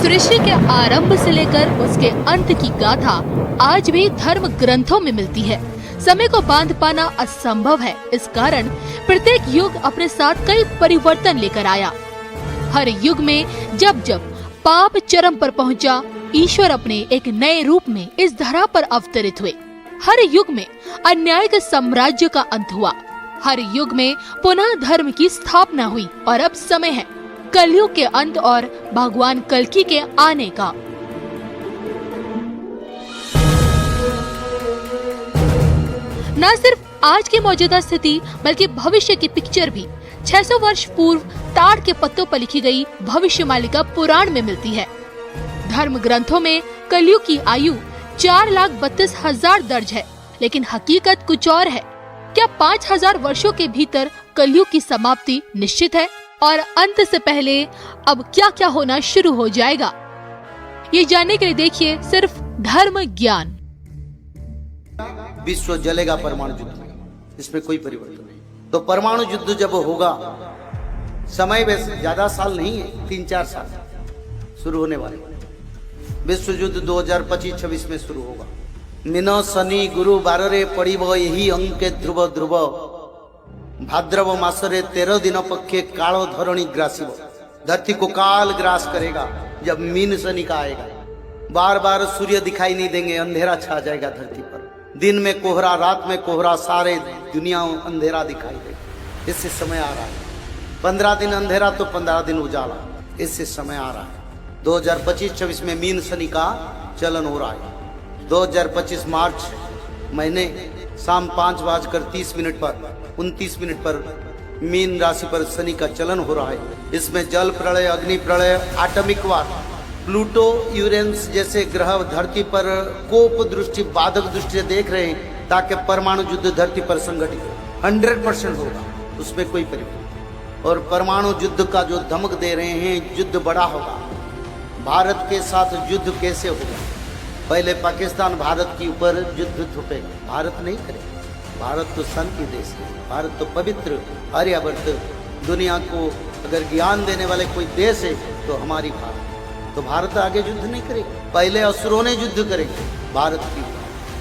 सृष्टि के आरंभ से लेकर उसके अंत की गाथा आज भी धर्म ग्रंथों में मिलती है। समय को बांध पाना असंभव है। इस कारण प्रत्येक युग अपने साथ कई परिवर्तन लेकर आया। हर युग में जब जब पाप चरम पर पहुंचा, ईश्वर अपने एक नए रूप में इस धरा पर अवतरित हुए। हर युग में अन्याय के साम्राज्य का अंत हुआ। हर युग में पुनः धर्म की स्थापना हुई और अब समय है कलयुग के अंत और भगवान कल्कि के आने का। न सिर्फ आज की मौजूदा स्थिति बल्कि भविष्य की पिक्चर भी 600 वर्ष पूर्व ताड़ के पत्तों पर लिखी गई भविष्यमालिका पुराण में मिलती है। धर्म ग्रंथों में कलयुग की आयु 4,32,000 दर्ज है, लेकिन हकीकत कुछ और है। क्या 5,000 वर्षों के भीतर कलयुग की समाप्ति निश्चित है और अंत से पहले अब क्या क्या होना शुरू हो जाएगा? ये जानने के लिए देखिए सिर्फ धर्म ज्ञान। विश्व जलेगा परमाणु युद्ध में, इसमें कोई परिवर्तन नहीं। तो परमाणु युद्ध जब होगा, समय वैसे ज्यादा साल नहीं है, 3-4 साल शुरू होने वाले। विश्व युद्ध 2025-26 में शुरू होगा। मीन शनि गुरु 12 पड़ब यही अंके ध्रुव ध्रुव भाद्रव मासरे 13 दिन पक्षे कालो धरणी ग्रासिब। धरती को काल ग्रास करेगा जब मीन शनि का आएगा। बार बार सूर्य दिखाई नहीं देंगे, अंधेरा छा जाएगा धरती पर। दिन में कोहरा, रात में कोहरा, सारे दुनिया अंधेरा दिखाई देगा। इससे समय आ रहा है। 15 दिन अंधेरा तो 15 दिन उजाला, इससे समय आ रहा है। 2025-26 में मीन शनि का चलन हो रहा है। 2025 मार्च महीने शाम 5:30 पर 29 मिनट पर मीन राशि पर शनि का चलन हो रहा है। इसमें जल प्रलय, अग्नि प्रलय, आटमिक वार, प्लूटो, यूरेनस जैसे ग्रह धरती पर कोप दृष्टि, बाधक दृष्टि देख रहे हैं ताकि परमाणु युद्ध धरती पर संगठित हो। 100% होगा, उसमें कोई परिवर्तन। और परमाणु युद्ध का जो धमक दे रहे हैं, युद्ध बड़ा होगा। भारत के साथ युद्ध कैसे होगा? पहले पाकिस्तान भारत के ऊपर युद्ध थोपेगा, भारत नहीं करेगा। भारत तो शांति देश है, भारत तो पवित्र आर्यावर्त, दुनिया को अगर ज्ञान देने वाले कोई देश है तो हमारी भारत। तो भारत आगे युद्ध नहीं करेगा। पहले असुरों ने युद्ध करेंगे भारत की,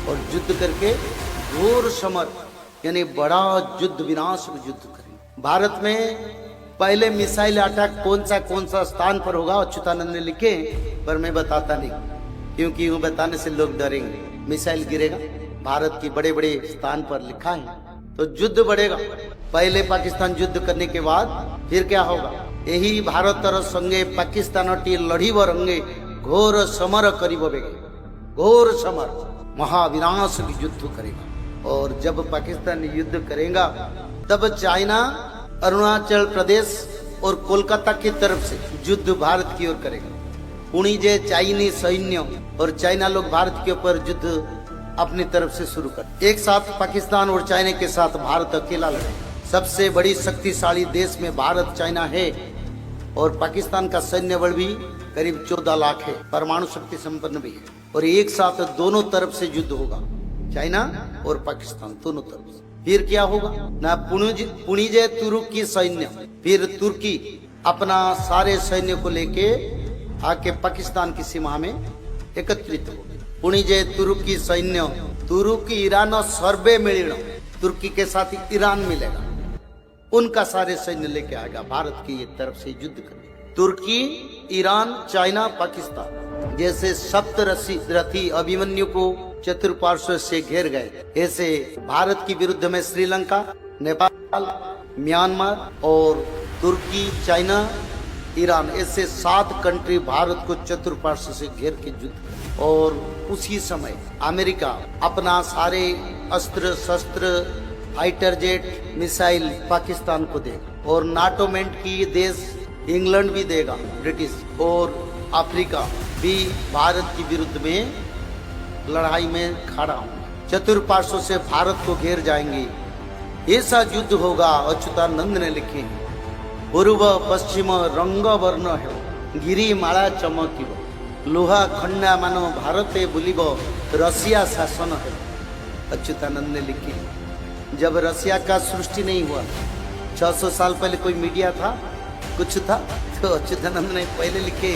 और युद्ध करके घोर समर यानी बड़ा युद्ध, विनाशक युद्ध करेंगे। भारत में पहले मिसाइल अटैक कौन सा स्थान पर होगा, अच्युतानंद ने लिखे, पर मैं बताता नहीं क्योंकि वो बताने से लोग डरेंगे। मिसाइल गिरेगा भारत की बड़े बड़े स्थान पर लिखा है, तो युद्ध बढ़ेगा। पहले पाकिस्तान युद्ध करने के बाद फिर क्या होगा? यही भारत संगे पाकिस्तान टी लड़ीब रंगे घोर समर करीब बेगे, घोर समर महाविनाश युद्ध करेगा। और जब पाकिस्तान युद्ध करेगा तब चाइना, अरुणाचल प्रदेश और कोलकाता की तरफ से युद्ध भारत की ओर करेगा। पुणी जे चाइनीज सैन्य और चाइना लोग भारत के ऊपर युद्ध अपनी तरफ से शुरू कर। एक साथ पाकिस्तान और चाइना के साथ भारत अकेला लड़े। सबसे बड़ी शक्तिशाली देश में भारत, चाइना है, और पाकिस्तान का सैन्य बल भी करीब 14 लाख है, परमाणु शक्ति संपन्न भी है। और एक साथ दोनों तरफ से युद्ध होगा, चाइना और पाकिस्तान दोनों तरफ से। फिर क्या होगा ना, पुणिजे तुर्की सैन्य, फिर तुर्की अपना सारे सैन्य को लेके आके पाकिस्तान की सीमा में एकत्रित हो। पुणिजे तुर्की सैन्य, तुर्की ईरान सर्वे मिलना, तुर्की के साथ ईरान मिलेगा, उनका सारे सैन्य लेके आएगा भारत की ये तरफ से युद्ध करने। तुर्की, ईरान, चाइना, पाकिस्तान जैसे सप्तरथी अभिमन्यु को चतुर्पार्श्व से घेर गए, ऐसे भारत की विरुद्ध में श्रीलंका, नेपाल, म्यांमार और तुर्की, चाइना, ईरान ऐसे 7 कंट्री भारत को चतुर्पार्श्व से घेर के युद्ध करे। और उसी समय अमेरिका अपना सारे अस्त्र शस्त्र, फाइटर जेट, मिसाइल पाकिस्तान को देगा। और नाटो मेंट की देश इंग्लैंड भी देगा, ब्रिटिश, और अफ्रीका भी भारत की विरुद्ध में लड़ाई में खड़ा होगा। चतुर्पार्श्व से भारत को घेर जाएंगे। ऐसा युद्ध होगा, अच्युतानंद ने लिखे। पूर्व पश्चिम रंग वर्ण है, गिरी माला चमकिब, लोहा खंडा मानो भारते बुलिब, रसिया शासन है। अच्युतानंद ने लिखी। जब रसिया का सृष्टि नहीं हुआ, 600 साल पहले कोई मीडिया था, कुछ था, तो अच्युतानंद ने पहले लिखे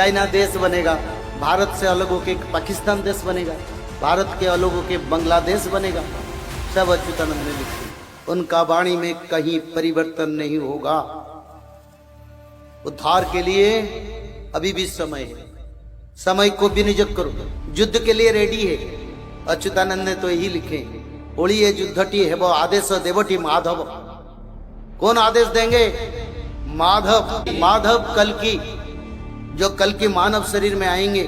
चाइना देश बनेगा, भारत से अलग होके पाकिस्तान देश बनेगा, भारत के अलग होके बांग्लादेश बनेगा। सब अच्युतानंद ने लिखे। उनका वाणी में कहीं परिवर्तन नहीं होगा। उद्धार के लिए अभी भी समय है, समय को विनियोग करो। युद्ध के लिए रेडी है। अच्युतानंद ने तो यही लिखे, ओळिये युद्धटी है वो आदेश देवटी माधव। कौन आदेश देंगे? माधव। माधव कल की, जो कल की मानव शरीर में आएंगे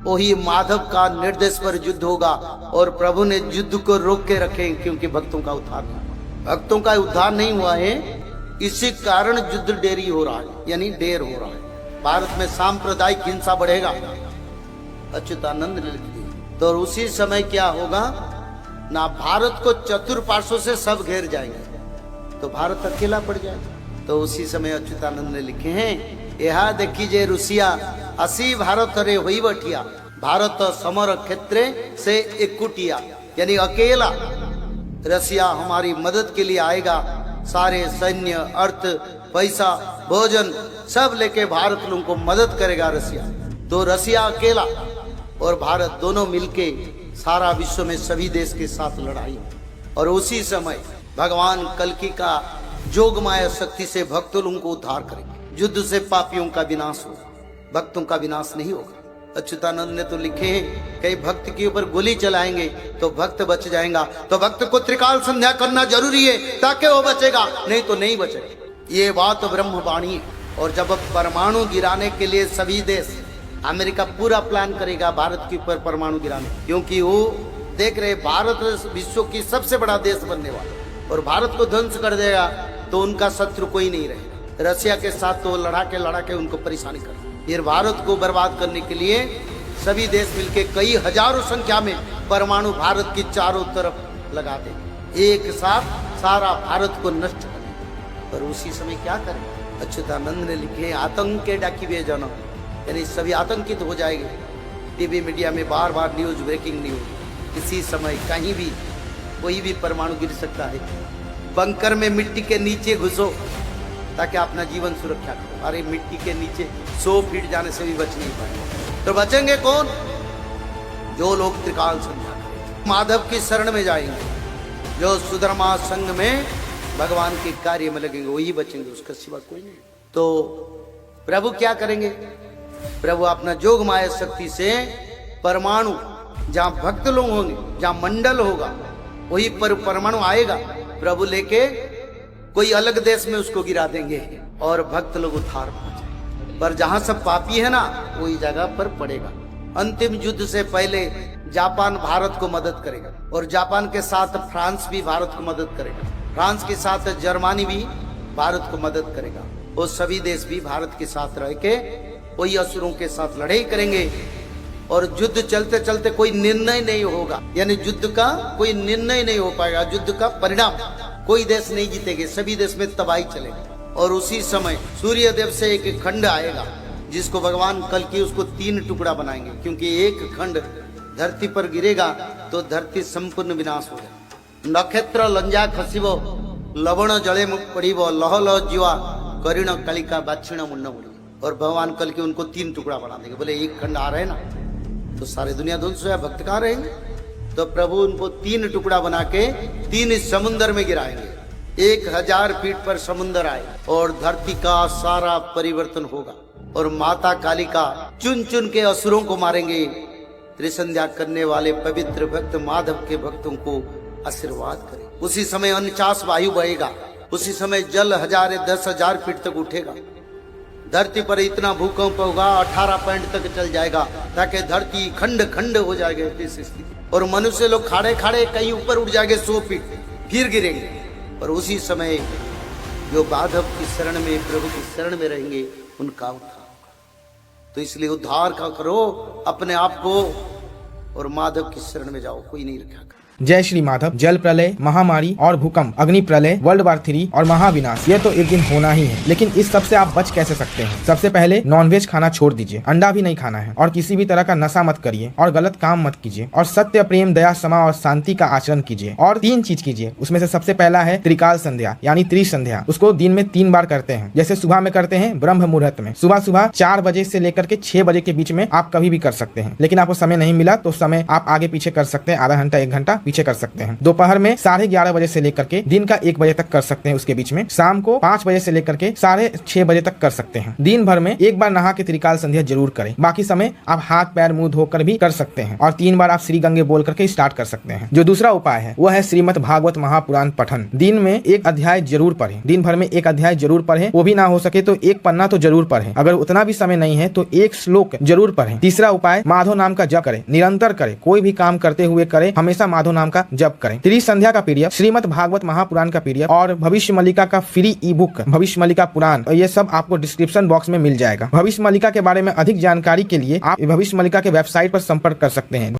वही माधव का निर्देश पर युद्ध होगा। और प्रभु ने युद्ध को रोक के रखे क्योंकि भक्तों का उद्धार, भक्तों का उद्धार नहीं हुआ है, इसी कारण युद्ध देरी हो रहा है, यानी देर हो रहा है। भारत में सांप्रदायिक हिंसा बढ़ेगा, अच्युतानंद ने लिख दिया। तो उसी समय क्या होगा ना, भारत को चतुर्पार्श्व से सब घेर जाएंगे तो भारत अकेला पड़ जाएगा। तो उसी समय अच्युतानंद ने लिखे हैं, यह देखी जे रुसिया असी भारत रे हुई बठिया, भारत समर क्षेत्र से एकुटिया, यानी अकेला रसिया हमारी मदद के लिए आएगा। सारे सैन्य, अर्थ, पैसा, भोजन सब लेके भारत लोगों को मदद करेगा रसिया। तो रसिया अकेला और भारत दोनों मिलके सारा विश्व में सभी देश के साथ लड़ाई। और उसी समय भगवान कल्कि का जोगमाया शक्ति से भक्तों लोगों को उद्धार करेंगे। युद्ध से पापियों का विनाश होगा, भक्तों का विनाश नहीं होगा। अच्युतानंद ने तो लिखे हैं, कई भक्त के ऊपर गोली चलाएंगे तो भक्त बच जाएगा। तो भक्त को त्रिकाल संध्या करना जरूरी है ताकि वो बचेगा, नहीं तो नहीं बचेगा। ये बात ब्रह्मवाणी है। और जब परमाणु गिराने के लिए सभी देश, अमेरिका पूरा प्लान करेगा भारत के ऊपर परमाणु गिराने, क्योंकि वो देख रहे भारत विश्व की सबसे बड़ा देश बनने वाला, और भारत को ध्वंस कर देगा तो उनका शत्रु कोई नहीं रहेगा। रसिया के साथ तो लड़ा के उनको परेशानी कर, फिर भारत को बर्बाद करने के लिए सभी देश मिलके कई हजारों संख्या में परमाणु भारत की चारों तरफ लगा देंगे, एक साथ सारा भारत को नष्ट करें। पर उसी समय क्या करें? अच्युतानंद ने लिखे, आतंक के डाकिवे जन, यानी सभी आतंकित हो जाएंगे। टीवी मीडिया में बार बार न्यूज, ब्रेकिंग न्यूज, किसी समय कहीं भी कोई भी परमाणु गिर सकता है। बंकर में मिट्टी के नीचे घुसो ताकि अपना जीवन सुरक्षा करो। अरे मिट्टी के नीचे 100 फीट जाने से भी बच नहीं पाए तो बचेंगे कौन? जो लोग त्रिकाल संध्या करें, माधव की शरण में जाएंगे, जो सुधर्मा संघ में भगवान के कार्य में लगेंगे, वही बचेंगे, उसका सिवा कोई नहीं। तो प्रभु क्या करेंगे? प्रभु अपना जोग माया शक्ति से परमाणु, जहां भक्त लोग होंगे, जहां मंडल होगा, वही पर परमाणु आएगा, प्रभु लेके कोई अलग देश में उसको गिरा देंगे और भक्त लोग उद्धार पहुंचे। पर जहां सब पापी है ना, वही जगह पर पड़ेगा। अंतिम युद्ध से पहले जापान भारत को मदद करेगा, और जापान के साथ फ्रांस भी भारत को मदद करेगा, फ्रांस के साथ जर्मनी भी भारत को मदद करेगा। वो सभी देश भी भारत के साथ रह के वही असुरों के साथ लड़ाई करेंगे। और युद्ध चलते चलते कोई निर्णय नहीं होगा, यानी युद्ध का कोई निर्णय नहीं हो पाएगा। युद्ध का परिणाम कोई देश नहीं जीतेंगे, सभी देश में तबाही चलेगी। और उसी समय सूर्य देव से एक खंड आएगा जिसको भगवान कल्कि उसको 3 टुकड़ा बनाएंगे, क्योंकि एक खंड धरती पर गिरेगा तो धरती संपूर्ण विनाश हो जाए। नक्षत्र लंजा खसिबो, लवण जले पड़िबो, लह लह जीवा करीण कालिका बाछिण मुन्न मुड़ी। और भगवान कल्कि उनको 3 टुकड़ा बना देंगे। बोले एक खंड आ रहे ना तो सारे दुनिया ध्वंस हो, भक्त कहाँ रहेंगे? तो प्रभु उनको 3 टुकड़ा बना के 3 समुन्द्र में गिराएंगे। 1000 फीट पर समुन्द्र आए और धरती का सारा परिवर्तन होगा। और माता कालिका चुन चुन के असुरों को मारेंगे। त्रिसंध्या करने वाले पवित्र भक्त माधव के भक्तों को आशीर्वाद करें। उसी समय 49 वायु बहेगा, उसी समय जल 1000 फीट तक उठेगा। धरती पर इतना भूकंप होगा 18 पॉइंट तक चल जाएगा, ताकि धरती खंड खंड हो जाएगा इस स्थिति। और मनुष्य लोग खाड़े खाड़े कहीं ऊपर उठ जाएंगे 100 फीट, फिर गिरेंगे। और उसी समय जो माधव की शरण में, प्रभु की शरण में रहेंगे, उनका उद्धार होगा। तो इसलिए उद्धार का करो अपने आप को और माधव की शरण में जाओ, कोई नहीं रखा। जय श्री माधव, जल प्रलय, महामारी और भूकंप, अग्नि प्रलय, वर्ल्ड वार 3 और महाविनाश, ये तो एक दिन होना ही है। लेकिन इस सब से आप बच कैसे सकते हैं? सबसे पहले नॉनवेज खाना छोड़ दीजिए, अंडा भी नहीं खाना है, और किसी भी तरह का नशा मत करिए, और गलत काम मत कीजिए, और सत्य, प्रेम, दया, क्षमा और शांति का आचरण कीजिए। और 3 चीज कीजिए, उसमें से सबसे पहला है त्रिकाल संध्या यानी त्रिसंध्या। उसको दिन में 3 बार करते हैं। जैसे सुबह में करते हैं ब्रह्म मुहूर्त में, सुबह 4 बजे से लेकर के 6 बजे के बीच में आप कभी भी कर सकते हैं। लेकिन आपको समय नहीं मिला तो समय आप आगे पीछे कर सकते हैं, आधा घंटा 1 घंटा पीछे कर सकते हैं। दोपहर में 11:30 बजे से लेकर के दिन का 1 बजे तक कर सकते हैं, उसके बीच में शाम को 5 बजे से लेकर के 6:30 बजे तक कर सकते हैं। दिन भर में 1 बार नहा के त्रिकाल संध्या जरूर करें। बाकी समय आप हाथ पैर मुंह धोकर भी कर सकते हैं, और 3 बार आप श्री गंगे बोल करके स्टार्ट कर सकते हैं। जो दूसरा उपाय है वो है श्रीमद् भागवत महापुराण पठन। दिन में 1 अध्याय जरूर पढ़ें, दिन भर में 1 अध्याय जरूर पढ़ें। वो भी ना हो सके तो 1 पन्ना तो जरूर पढ़ें। अगर उतना भी समय नहीं है तो 1 श्लोक जरूर पढ़ें। तीसरा उपाय माधव नाम का जप करें, निरंतर करें, कोई भी काम करते हुए करें, हमेशा माधव नाम का जप करें। त्रिसंध्या का पीडीएफ, श्रीमद् भागवत महापुराण का पीडीएफ और भविष्य मल्लिका का फ्री ई बुक भविष्य मल्लिका पुराण, ये सब आपको डिस्क्रिप्शन बॉक्स में मिल जाएगा। भविष्य मल्लिका के बारे में अधिक जानकारी के लिए आप भविष्य मल्लिका के वेबसाइट पर संपर्क कर सकते हैं।